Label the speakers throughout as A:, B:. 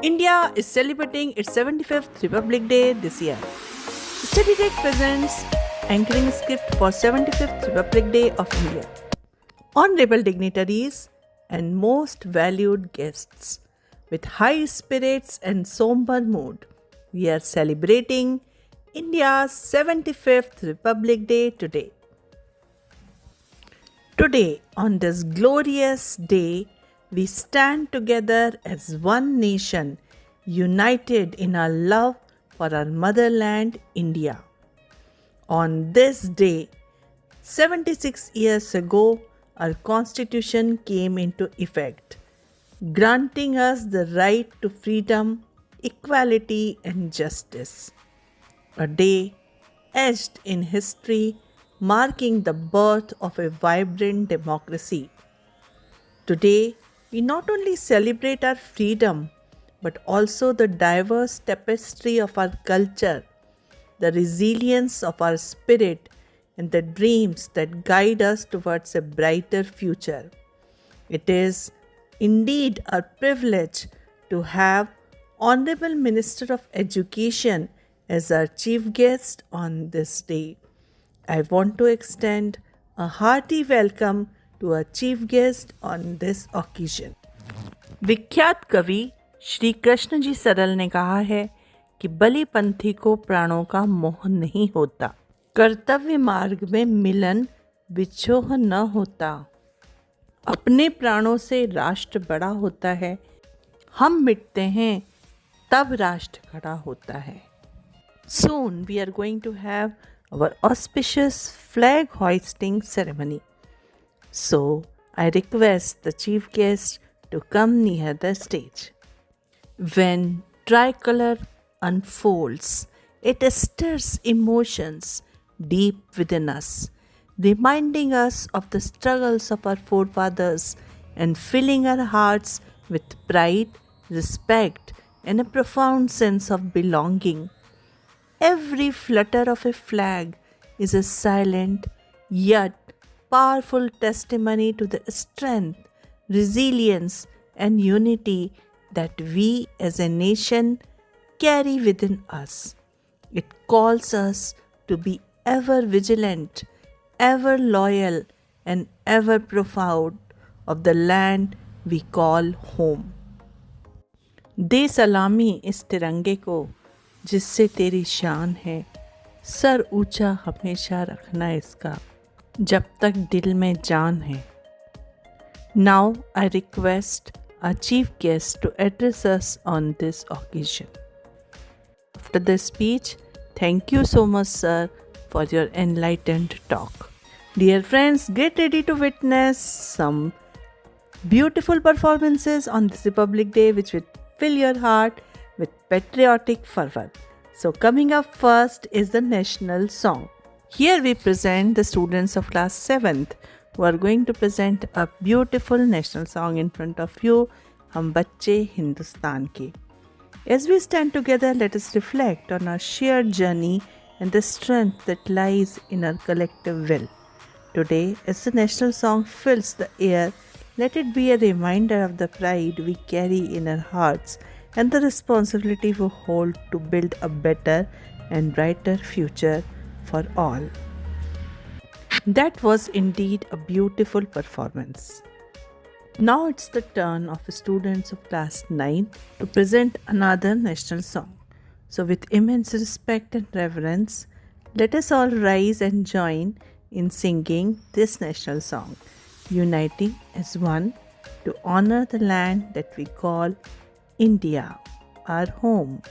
A: India is celebrating its 75th Republic Day this year. Study Tech presents anchoring script for 75th Republic Day of India. Honorable dignitaries and most valued guests, with high spirits and somber mood, we are celebrating India's 75th Republic Day today. Today, on this glorious day, we stand together as one nation, united in our love for our motherland, India. On this day, 76 years ago, our constitution came into effect, granting us the right to freedom, equality, and justice. A day etched in history, marking the birth of a vibrant democracy. Today, we not only celebrate our freedom, but also the diverse tapestry of our culture, the resilience of our spirit, and the dreams that guide us towards a brighter future. It is indeed our privilege to have Honorable Minister of Education as our chief guest on this day. I want to extend a hearty welcome to our chief guest on this occasion. विख्यात कवि श्री कृष्ण जी सरल ने कहा है कि बलिपंथी को प्राणों का मोह नहीं होता, कर्तव्य मार्ग में मिलन विछोह न होता, अपने प्राणों से राष्ट्र बड़ा होता है, हम मिटते हैं तब राष्ट्र खड़ा होता है. Soon we are going to have our auspicious flag hoisting ceremony. So, I request the chief guest to come near the stage. When tricolor unfolds, it stirs emotions deep within us, reminding us of the struggles of our forefathers and filling our hearts with pride, respect, and a profound sense of belonging. Every flutter of a flag is a silent yet powerful testimony to the strength, resilience, and unity that we as a nation carry within us. It calls us to be ever vigilant, ever loyal, and ever proud of the land we call home. दे सलामी इस तिरंगे को जिससे तेरी शान है, sir ऊंचा हमेशा रखना इसका जब तक दिल में जान है. Now I request our chief guest to address us on this occasion. After the speech, thank you so much, sir, for your enlightened talk. Dear friends, get ready to witness some beautiful performances on this Republic Day which will fill your heart with patriotic fervor. So coming up first is the national song. Here we present the students of class 7th who are going to present a beautiful national song in front of you, Hum Bacche Hindustan Ke. As we stand together, let us reflect on our shared journey and the strength that lies in our collective will. Today, as the national song fills the air, let it be a reminder of the pride we carry in our hearts and the responsibility we hold to build a better and brighter future for all. That was indeed a beautiful performance. Now it's the turn of students of class 9 to present another national song. So with immense respect and reverence, let us all rise and join in singing this national song, uniting as one to honor the land that we call India, our home.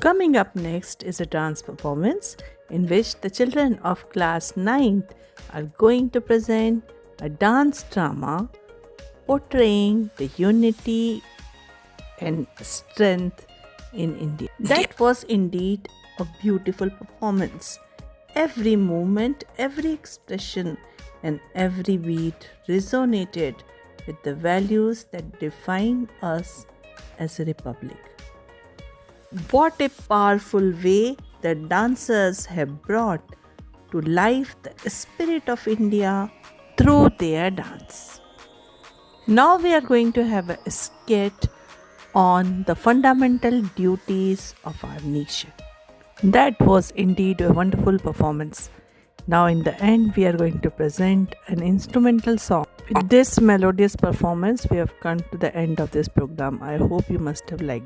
A: Coming up next is a dance performance in which the children of class 9th are going to present a dance drama portraying the unity and strength in India. That was indeed a beautiful performance. Every movement, every expression, and every beat resonated with the values that define us as a republic. What a powerful way the dancers have brought to life the spirit of India through their dance. Now we are going to have a skit on the fundamental duties of our nation. That was indeed a wonderful performance. Now, in the end, we are going to present an instrumental song. With this melodious performance, we have come to the end of this program. I hope you must have liked